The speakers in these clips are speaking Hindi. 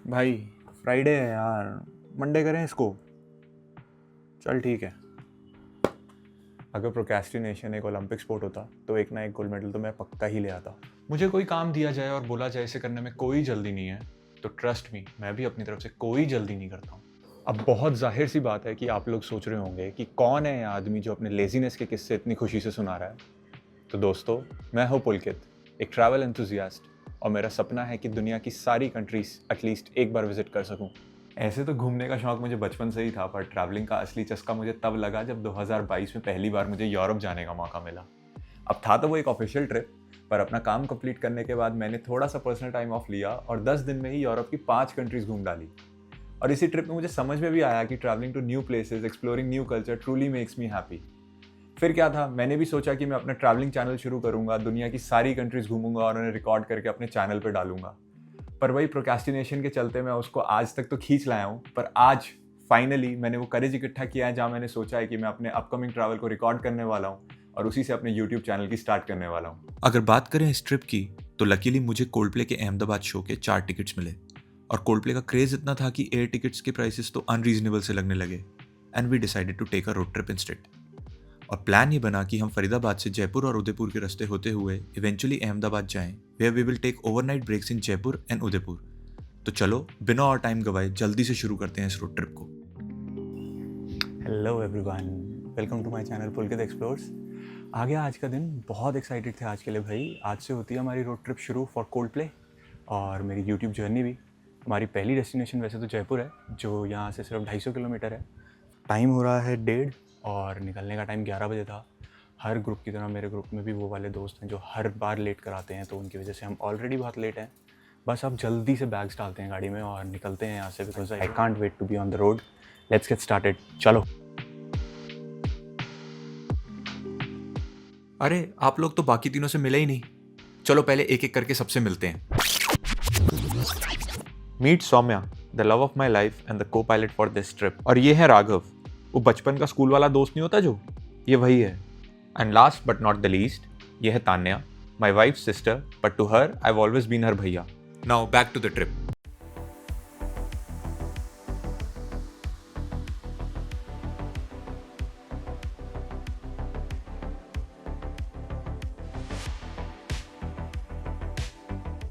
भाई फ्राइडे है यार, मंडे करें इसको। चल ठीक है। अगर प्रोक्रेस्टिनेशन एक ओलंपिक स्पोर्ट होता तो एक ना एक गोल्ड मेडल तो मैं पक्का ही ले आता। मुझे कोई काम दिया जाए और बोला जाए इसे करने में कोई जल्दी नहीं है, तो ट्रस्ट मी, मैं भी अपनी तरफ से कोई जल्दी नहीं करता हूँ। अब बहुत जाहिर सी बात है कि आप लोग सोच रहे होंगे कि कौन है ये आदमी जो अपने लेजीनेस के किस्से इतनी खुशी से सुना रहा है। तो दोस्तों, मैं हूँ पुलकित, एक ट्रैवल एंथुजियास्ट, और मेरा सपना है कि दुनिया की सारी कंट्रीज एटलीस्ट एक बार विजिट कर सकूं। ऐसे तो घूमने का शौक मुझे बचपन से ही था, पर ट्रैवलिंग का असली चस्का मुझे तब लगा जब 2022 में पहली बार मुझे यूरोप जाने का मौका मिला। अब था तो वो एक ऑफिशियल ट्रिप, पर अपना काम कंप्लीट करने के बाद मैंने थोड़ा सा पर्सनल टाइम ऑफ लिया और 10 दिन में ही यूरोप की 5 कंट्रीज घूम डाली। और इसी ट्रिप में मुझे समझ में भी आया कि travelling to new places, exploring new culture truly makes me happy. फिर क्या था, मैंने भी सोचा कि मैं अपना ट्रैवलिंग चैनल शुरू करूंगा, दुनिया की सारी कंट्रीज घूमूंगा और उन्हें रिकॉर्ड करके अपने चैनल पे डालूंगा। पर वही प्रोक्रेस्टिनेशन के चलते मैं उसको आज तक तो खींच लाया हूँ, पर आज फाइनली मैंने वो करेज इकट्ठा किया है जहाँ मैंने सोचा है कि मैं अपने अपकमिंग ट्रैवल को रिकॉर्ड करने वाला हूँ और उसी से अपने यूट्यूब चैनल की स्टार्ट करने वाला हूँ। अगर बात करें इस ट्रिप की, तो लकीली मुझे कोल्डप्ले के अहमदाबाद शो के 4 टिकट्स मिले। और कोल्डप्ले का क्रेज इतना था कि एयर टिकट्स के प्राइसेस तो अनरीजनेबल से लगने लगे, and we decided to take a road trip instead. और प्लान ये बना कि हम फरीदाबाद से जयपुर और उदयपुर के रास्ते होते हुए इवेंचुअली अहमदाबाद जाएं, where we will take overnight breaks in Jaipur and Udaipur. तो चलो बिना और टाइम गवाए जल्दी से शुरू करते हैं इस रोड ट्रिप को। Hello everyone, welcome to my channel Pulkit Explores. आ गया आज का दिन, बहुत एक्साइटेड थे आज के लिए भाई। आज से होती है हमारी रोड ट्रिप शुरू फॉर कोल्डप्ले और मेरी यूट्यूब जर्नी भी। हमारी पहली डेस्टिनेशन वैसे तो जयपुर है, जो यहाँ से सिर्फ 250 किलोमीटर है। टाइम हो रहा है 1:30 और निकलने का टाइम 11 बजे था। हर ग्रुप की तरह मेरे ग्रुप में भी वो वाले दोस्त हैं जो हर बार लेट कराते हैं, तो उनकी वजह से हम ऑलरेडी बहुत लेट हैं। बस अब जल्दी से बैग्स डालते हैं गाड़ी में और निकलते हैं यहाँ से, because I can't wait to be on the road. Let's get started, चलो। अरे आप लोग तो बाकी तीनों से मिले ही नहीं। चलो पहले एक एक करके सबसे मिलते हैं। Meet Saumya, the love of my life and the copilot for this trip. और ये है राघव, वो बचपन का स्कूल वाला दोस्त नहीं होता जो, ये वही है। And last but not the least, ये है Tanya, my wife sister, but to her I have always been her भैया। Now back to the trip.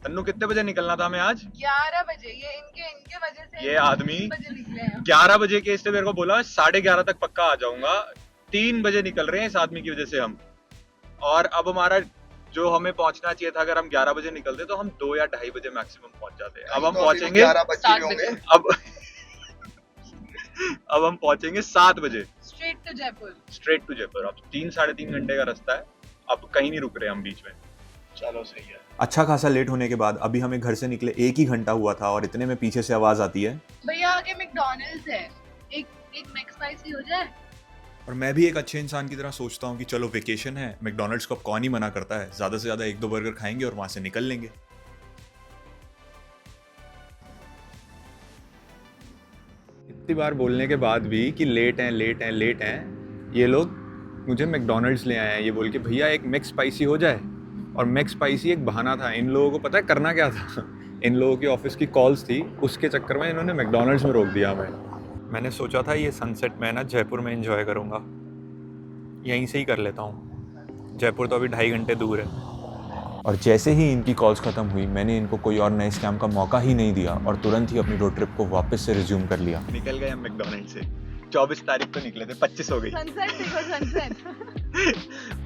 Tannu कितने बजे निकलना था हमें आज? 11 बजे। ये इनके वजह से ये आदमी 3 बजे निकले हैं। 11 बजे के इससे मेरे को बोला 11:30 तक पक्का आ जाऊंगा। 3 बजे निकल रहे हैं इस आदमी की वजह से हम। और अब हमारा जो हमें पहुंचना चाहिए था, अगर हम 11 बजे निकलते तो हम 2 या 2:30 बजे मैक्सिमम पहुंच जाते। अब हम पहुंचेंगे 7 बजे अब हम पहुंचेंगे 7 बजे स्ट्रेट टू जयपुर। अब 3-3.5 घंटे का रास्ता है। अब कहीं नहीं रुक रहे हम बीच में। चलो सही है। अच्छा खासा लेट होने के बाद अभी हमें घर से निकले 1 ही घंटा हुआ था और इतने में पीछे से आवाज़ आती है, भैया आगे मैकडॉनल्ड्स है, एक मैक स्पाइसी हो जाए। और मैं भी एक अच्छे इंसान की तरह सोचता हूँ कि चलो वेकेशन है, मैकडॉनल्ड्स को अब कौन ही मना करता है, ज़्यादा से ज़्यादा 1-2 बर्गर खाएंगे और वहाँ से निकल लेंगे। इतनी बार बोलने के बाद भी कि लेट हैं लेट हैं लेट हैं, ये लोग मुझे मैकडॉनल्ड्स ले आए हैं ये बोल के, भैया एक मैक स्पाइसी हो जाए। और मैक स्पाइसी एक बहाना था। इन लोगों को पता है करना क्या था, इन लोगों की ऑफिस की कॉल्स थी, उसके चक्कर में इन्होंने मैकडॉनल्ड्स में रोक दिया हमें। मैंने सोचा था ये सनसेट मैं ना जयपुर में एंजॉय करूँगा, यहीं से ही कर लेता हूँ। जयपुर तो अभी 2.5 घंटे दूर है। और जैसे ही इनकी कॉल्स ख़त्म हुई, मैंने इनको कोई और नए स्कैम का मौका ही नहीं दिया और तुरंत ही अपनी रोड ट्रिप को वापस से रिज्यूम कर लिया। निकल गए हम मैकडॉनल्ड से। 24 तारीख को निकले थे, 25 हो गई। सनसेट देखो, सनसेट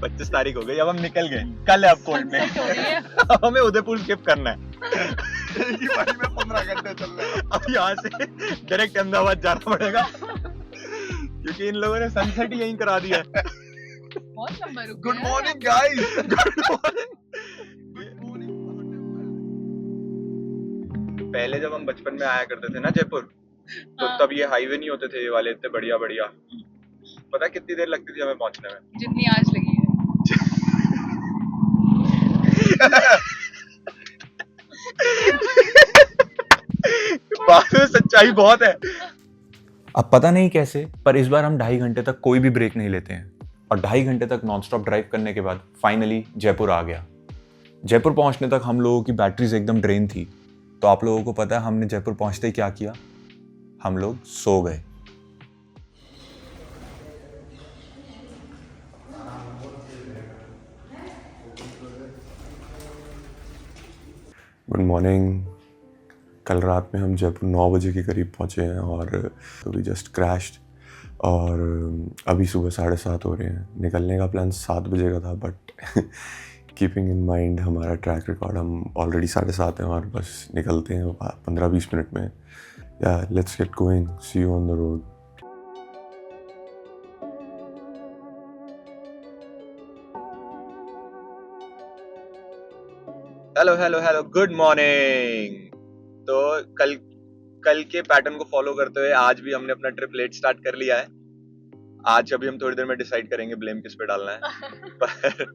25 तारीख हो गई। अब हम निकल गए। कल है अब कोर्ट में। हो रही है। अब हमें उदयपुर स्किप करना है। एक ही बारी में 15 घंटे चल रहे हैं। अब यहाँ से डायरेक्ट अहमदाबाद जाना पड़ेगा, क्योंकि इन लोगों ने सनसेट ही यहीं करा दिया है। बहुत लंबा रुक गुड गया है। Morning guys. पहले जब हम बचपन में आया करते थे ना जयपुर, तो हाँ। तब ये हाईवे नहीं होते थे, ये वाले इतने बढ़िया बढ़िया। पता है कितनी देर लगती थी हमें पहुंचने में? जितनी आज लगी है। बात में सच्चाई बहुत है। अब पता नहीं कैसे, पर इस बार हम 2.5 घंटे तक कोई भी ब्रेक नहीं लेते हैं और 2.5 घंटे तक नॉन स्टॉप ड्राइव करने के बाद फाइनली जयपुर आ गया। जयपुर पहुंचने तक हम लोगों की बैटरीज एकदम ड्रेन थी, तो आप लोगों को पता है हमने जयपुर पहुंचते ही क्या किया? हम लोग सो गए। Good morning. कल रात में हम जयपुर 9 बजे के करीब पहुंचे हैं और वी जस्ट क्रैश्ड और अभी सुबह 7:30 हो रहे हैं। निकलने का प्लान 7 बजे का था, बट कीपिंग इन माइंड हमारा ट्रैक रिकॉर्ड, हम ऑलरेडी 7:30 हैं और बस निकलते हैं 15-20 मिनट में। या let's get going, see you on the road. Hello good morning. तो कल के पैटर्न को फॉलो करते हुए आज भी हमने अपना ट्रिप लेट स्टार्ट कर लिया है। आज अभी हम थोड़ी देर में डिसाइड करेंगे ब्लेम किस पे डालना है। पर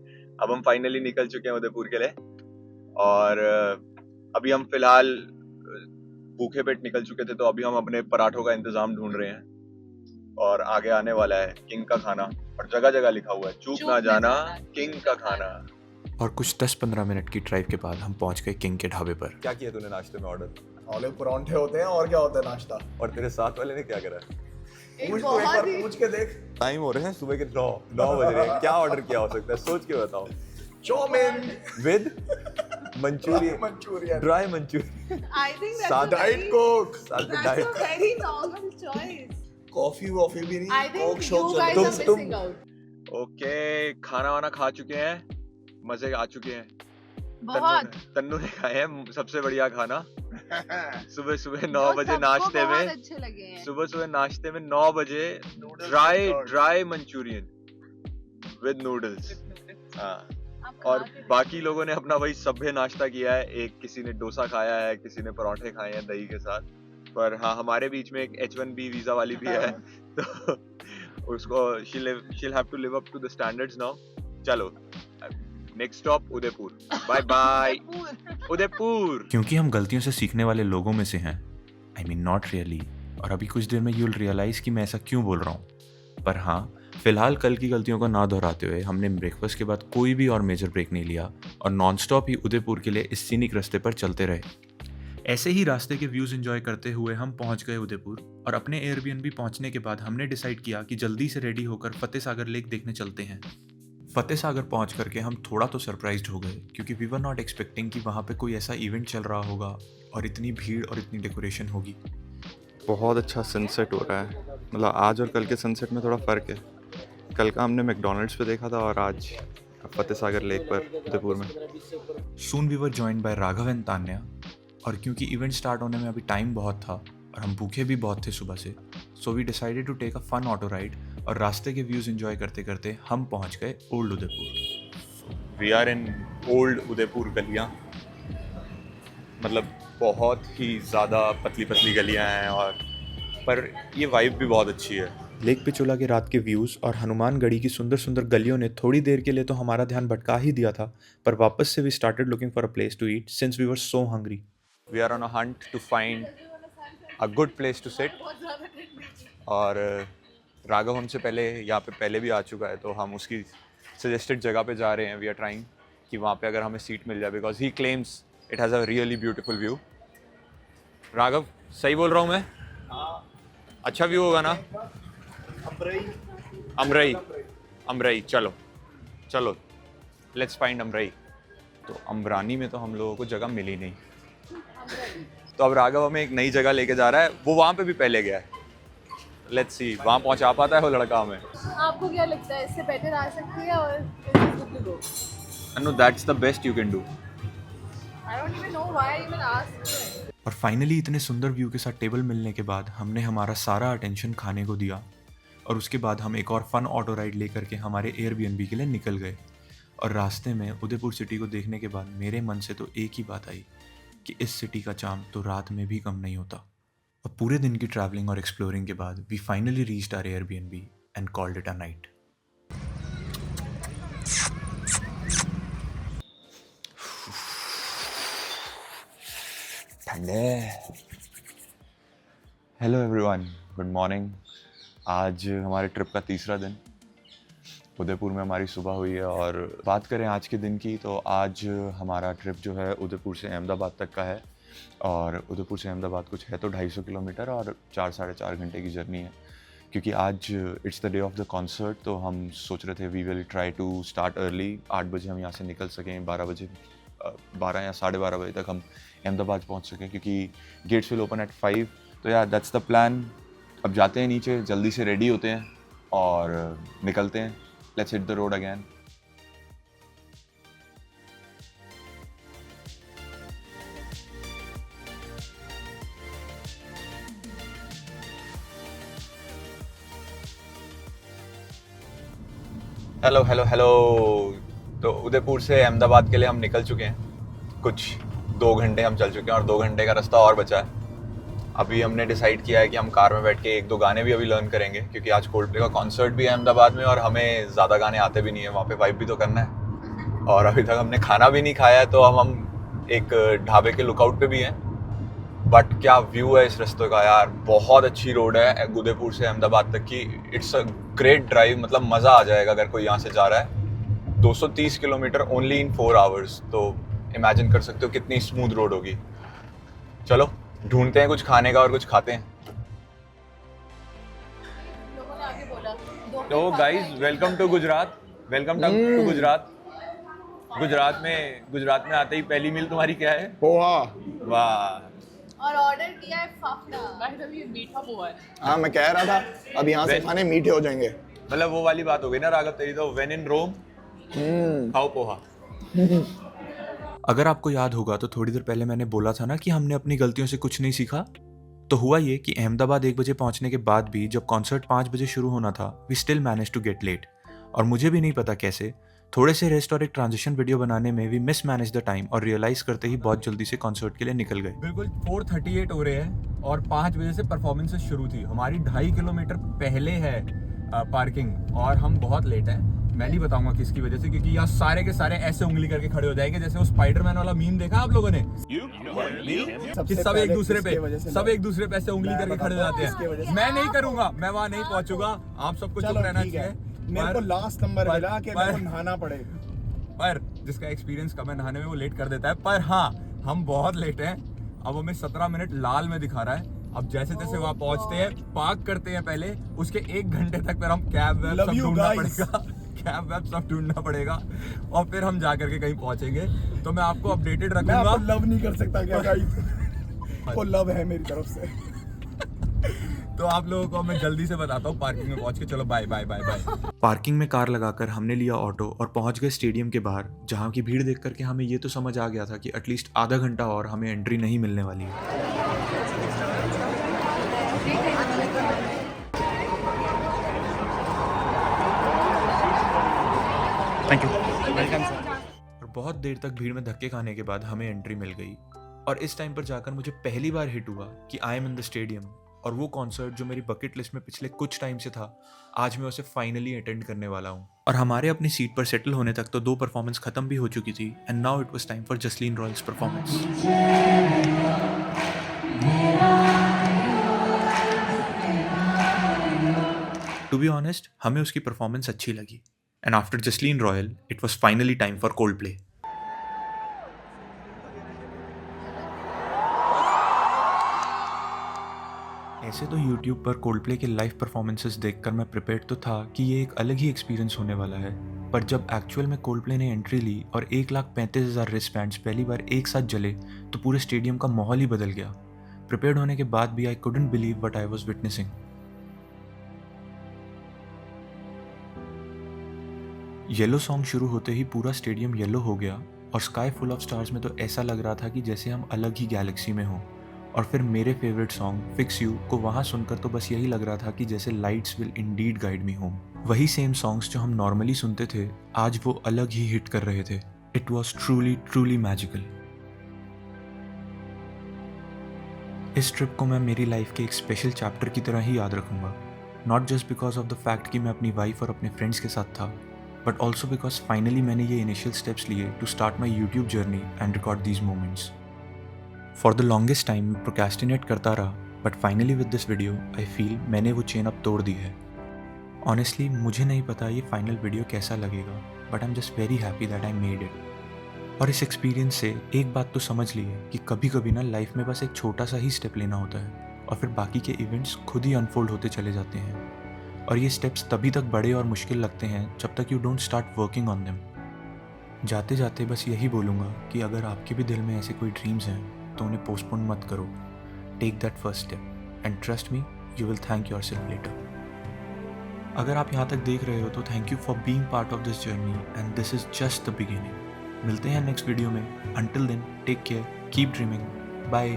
अब हम फाइनली निकल चुके हैं उदयपुर के लिए और अभी हम फिलहाल भूखे पेट निकल चुके थे, तो अभी हम अपने पराठों का इंतजाम ढूंढ रहे हैं और आगे आने वाला है किंग का खाना। और जगह जगह लिखा हुआ है चूक ना जाना किंग का खाना। और कुछ 10-15 मिनट की ड्राइव के बाद हम पहुंच गए किंग के ढाबे पर। क्या किया तूने नाश्ते में ऑर्डर? आलू परांठे होते हैं और क्या होता है नाश्ता। और तेरे साथ वाले ने क्या करा? पूछ तो एक बार पूछ के देख। टाइम हो रहे हैं सुबह के 9 बज रहे हैं। क्या ऑर्डर किया हो सकता है? सोच के बताओ। Chow mein with Manchurian, Manchurian, dry Manchurian, I think that's साथ a डाइट very, कोक, साथ में that's diet. a very normal choice. Coffee वॉफी भी नहीं, I कोक think शोक you चल guys रहा are है। missing out. ओके, खाना वाना खा चुके हैं, मजे आ चुके हैं। बहुत तन्नू ने खाए हैं सबसे बढ़िया खाना। सुबह सुबह 9 जो बजे सबको नाश्ते बहुत में, अच्छे लगे हैं। सुबह सुबह नाश्ते में 9 बजे Noodles dry Manchurian with noodles. हाँ, आप और खाते थे। बाकी लोगों ने अपना वही सभ्य नाश्ता किया है। एक किसी ने डोसा खाया है, किसी ने पराठे खाए हैं दही के साथ। पर हाँ, हमारे बीच में एक H1B वीजा वाली भी है, तो उसको she'll have to live up to the standards now। चलो, next stop Udaipur. Bye bye Udaipur. क्योंकि हम गलतियों से सीखने वाले लोगों में से हैं, आई मीन नॉट रियली, और अभी कुछ देर में यूल रियलाइज कि मैं ऐसा क्यों बोल रहा हूँ। पर हाँ, फिलहाल कल की गलतियों को ना दोहराते हुए हमने ब्रेकफास्ट के बाद कोई भी और मेजर ब्रेक नहीं लिया और नॉनस्टॉप ही उदयपुर के लिए इस सीनिक रास्ते पर चलते रहे। ऐसे ही रास्ते के व्यूज़ एंजॉय करते हुए हम पहुंच गए उदयपुर और अपने एयरबीएनबी पहुंचने के बाद हमने डिसाइड किया कि जल्दी से रेडी होकर फतेह सागर लेक देखने चलते हैं। फतेह सागर पहुंच करके हम थोड़ा तो सरप्राइज्ड हो गए क्योंकि वी वर नॉट एक्सपेक्टिंग कि वहाँ पे कोई ऐसा इवेंट चल रहा होगा और इतनी भीड़ और इतनी डेकोरेशन होगी। बहुत अच्छा सनसेट हो रहा है। मतलब आज और कल के सनसेट में थोड़ा फ़र्क है। कल का हमने मैकडॉनल्ड्स पे देखा था और आज फतेह सागर लेक पर उदयपुर में। Soon we were joined by Raghav and Tanya, और क्योंकि इवेंट स्टार्ट होने में अभी टाइम बहुत था और हम भूखे भी बहुत थे सुबह से, so we decided to take a fun auto ride और रास्ते के व्यूज़ एंजॉय करते करते हम पहुंच गए old Udaipur. We are in old Udaipur गलियाँ। मतलब बहुत ही ज़्यादा पतली पतली गलियाँ हैं और पर ये वाइब भी बहुत अच्छी है। लेक पिचोला के रात के व्यूज़ और हनुमानगढ़ी की सुंदर सुंदर गलियों ने थोड़ी देर के लिए तो हमारा ध्यान भटका ही दिया था, पर वापस से we started looking for a place to eat since we were so hungry. We are on a Hunt to find a good place to sit. और राघव हमसे पहले यहाँ पे पहले भी आ चुका है, तो हम उसकी सजेस्टेड जगह पे जा रहे हैं। वी आर ट्राइंग कि वहाँ पे अगर हमें सीट मिल जाए, because he claims it has a really beautiful view. Raghav, सही बोल रहा हूँ मैं? अच्छा व्यू होगा ना? अमरई, चलो लेट्स फाइंड अमरई। तो अमरानी में तो हम लोगों को जगह मिली नहीं, तो अब राघव हमें एक नई जगह लेके जा रहा है। वो वहाँ पे भी पहले गया है। लेट्स सी वहाँ पहुँचा पाता है वो लड़का हमें। आपको क्या लगता है, इससे बेटर आ सकती है और this is good to go? No, that's the best you can do. I don't even know why I even asked you. और फाइनली इतने सुंदर व्यू के साथ टेबल मिलने के बाद हमने हमारा सारा अटेंशन खाने को दिया और उसके बाद हम एक और फन ऑटो राइड लेकर के हमारे एयरबीएनबी के लिए निकल गए। और रास्ते में उदयपुर सिटी को देखने के बाद मेरे मन से तो एक ही बात आई कि इस सिटी का चार्म तो रात में भी कम नहीं होता। और पूरे दिन की ट्रैवलिंग और एक्सप्लोरिंग के बाद we finally reached our Airbnb and called it a night. ठंडे। Hello everyone, good morning. आज हमारे ट्रिप का तीसरा दिन। उदयपुर में हमारी सुबह हुई है और बात करें आज के दिन की, तो आज हमारा ट्रिप जो है उदयपुर से अहमदाबाद तक का है और उदयपुर से अहमदाबाद कुछ है तो 250 किलोमीटर और 4-4.5 घंटे की जर्नी है। क्योंकि आज it's the day of the concert तो हम सोच रहे थे we will try to start early, 8 बजे हम यहाँ से निकल सकें, 12 या 12:30 बजे तक हम अहमदाबाद पहुँच सकें, क्योंकि गेट्स विल ओपन एट 5। तो यार दैट्स द प्लान। अब जाते हैं नीचे, जल्दी से रेडी होते हैं और निकलते हैं। Let's hit the road again. Hello hello hello. तो उदयपुर से अहमदाबाद के लिए हम निकल चुके हैं। कुछ 2 घंटे हम चल चुके हैं और 2 घंटे का रास्ता और बचा है। अभी हमने डिसाइड किया है कि हम कार में बैठ के 1-2 गाने भी अभी लर्न करेंगे, क्योंकि आज कोल्डप्ले का कॉन्सर्ट भी है अहमदाबाद में और हमें ज़्यादा गाने आते भी नहीं है, वहाँ पे वाइब भी तो करना है। और अभी तक हमने खाना भी नहीं खाया है, तो हम एक ढाबे के लुकआउट पे भी हैं। बट क्या व्यू है इस रास्ते का यार, बहुत अच्छी रोड है उदयपुर से अहमदाबाद तक की। इट्स अ ग्रेट ड्राइव, मतलब मज़ा आ जाएगा अगर कोई यहाँ से जा रहा है। 230 किलोमीटर ओनली इन 4 आवर्स, तो इमेजिन कर सकते हो कितनी स्मूथ रोड होगी। चलो ढूंढते हैं कुछ खाने का और कुछ खाते हैं। लोगों ने आगे बोला तो guys welcome to Gujarat, welcome to Gujarat. Gujarat में आते ही पहली मील तुम्हारी क्या है? पोहा। वाह। और ऑर्डर किया है फाफड़ा। भाई तभी मीठा पोहा है। हाँ मैं कह रहा था अब यहाँ से खाने मीठे हो जाएंगे। मतलब वो वाली बात हो गई ना राघव तेरी, तो व्हेन इन रोम खाओ पोहा। अगर आपको याद होगा तो थोड़ी देर पहले मैंने बोला था ना कि हमने अपनी गलतियों से कुछ नहीं सीखा। तो हुआ ये कि अहमदाबाद 1 बजे पहुंचने के बाद भी जब कॉन्सर्ट 5 बजे शुरू होना था, we still manage to get late. और मुझे भी नहीं पता कैसे, थोड़े से रेस्ट और एक ट्रांजिशन वीडियो बनाने में भी मिस मैनेज द टाइम और रियलाइज करते ही बहुत जल्दी से कॉन्सर्ट के लिए निकल गए। बिल्कुल 4:38 हो रहे हैं और 5 बजे से परफॉर्मेंसेस शुरू थी। हमारी 2.5 किलोमीटर पहले है पार्किंग और हम बहुत लेट हैं। मैं नहीं बताऊंगा किसकी वजह से, क्योंकि यहाँ सारे के सारे ऐसे उंगली करके खड़े हो जाएंगे जैसे वो स्पाइडरमैन वाला मीम देखा आप लोगों ने कि सब एक दूसरे पे ऐसे उंगली करके खड़े हो जाते हैं। मैं नहीं करूंगा, मैं वहां नहीं पहुंचूंगा। आप सबको चुप रहना चाहिए। मेरे को लास्ट नंबर मिला कि मेरे को नहाना पड़ेगा। पर जिसका एक्सपीरियंस कम है नहाने में वो लेट कर देता है। पर हाँ, हम बहुत लेट हैं। अब हमें 17 मिनट लाल में दिखा रहा है। अब जैसे तैसे वहाँ पहुंचते हैं, पार्क करते हैं पहले, उसके 1 घंटे तक फिर हम कैब वैब सब ढूंढना पड़ेगा। कैब वैब सब ढूंढना पड़ेगा और फिर हम जा करके कहीं पहुंचेंगे। तो मैं आपको अपडेटेड मैं रखूंगा। आपको लव नहीं कर सकता क्या गाइस? वो लव है मेरी तरफ से। तो आप लोगों को मैं जल्दी से बताता हूँ पार्किंग में पहुंच के। चलो bye bye bye bye. Parking में कार लगाकर हमने लिया ऑटो और पहुंच गए स्टेडियम के बाहर, जहां की भीड़ देख करके हमें ये तो समझ आ गया था कि एटलीस्ट आधा घंटा और हमें एंट्री नहीं मिलने वाली है। Thank you. और बहुत देर तक भीड़ में धक्के खाने के बाद हमें एंट्री मिल गई। और इस टाइम पर जाकर मुझे पहली बार हिट हुआ कि I am in the stadium. और वो कॉन्सर्ट जो मेरी बकेट लिस्ट में पिछले कुछ टाइम से था, आज मैं उसे फाइनली अटेंड करने वाला हूँ। और हमारे अपनी सीट पर सेटल होने तक तो 2 परफॉर्मेंस खत्म भी हो चुकी थी and now it was time for Jasleen Royal's performance. To be honest, हमें उसकी परफॉर्मेंस अच्छी लगी and after Jasleen Royal it was finally time for Coldplay. ऐसे तो YouTube पर कोल्डप्ले के लाइव परफॉर्मेंसेस देखकर मैं प्रिपेयर्ड तो था कि ये एक अलग ही एक्सपीरियंस होने वाला है, पर जब एक्चुअल में कोल्डप्ले ने एंट्री ली और 1,35,000 रिस्टबैंड्स पहली बार एक साथ जले तो पूरे स्टेडियम का माहौल ही बदल गया। प्रिपेयर्ड होने के बाद भी I couldn't believe what I was witnessing. Yellow song शुरू होते ही पूरा स्टेडियम येलो हो गया और स्काई फुल ऑफ स्टार्स में तो ऐसा लग रहा था कि जैसे हम अलग ही गैलेक्सी में हों। और फिर मेरे फेवरेट सॉन्ग फिक्स यू को वहाँ सुनकर तो बस यही लग रहा था कि जैसे lights will Indeed guide me home. वही सेम सॉन्ग्स जो हम नॉर्मली सुनते थे, आज वो अलग ही हिट कर रहे थे। It was truly magical. इस ट्रिप को मैं मेरी लाइफ के एक स्पेशल चैप्टर की तरह ही याद रखूंगा, not just because of the fact कि मैं अपनी वाइफ और अपने फ्रेंड्स के साथ था, बट ऑल्सो बिकॉज फाइनली मैंने ये इनिशियल स्टेप्स लिए to start my YouTube journey and record these moments. For the longest time मैं प्रोक्रेस्टिनेट करता रहा, but finally with this video I feel मैंने वो चेन अब तोड़ दी है। ऑनेस्टली मुझे नहीं पता ये फाइनल वीडियो कैसा लगेगा, but I am just very happy that I made it. और इस एक्सपीरियंस से एक बात तो समझ ली है कि कभी कभी ना लाइफ में बस एक छोटा सा ही स्टेप लेना होता है और फिर बाकी के इवेंट्स खुद ही अनफोल्ड होते चले जाते हैं। और ये स्टेप्स तभी तक बड़े और मुश्किल लगते हैं जब तक you don't start working on them. जाते जाते बस यही बोलूँगा कि अगर आपके भी दिल में ऐसे कोई ड्रीम्स हैं तो उन्हें पोस्टपोन मत करो। Take that first step and trust me, you will thank yourself later. अगर आप यहाँ तक देख रहे हो तो thank you for being part of this journey and this is just the beginning. मिलते हैं नेक्स्ट वीडियो में। Until then take care, keep dreaming, bye.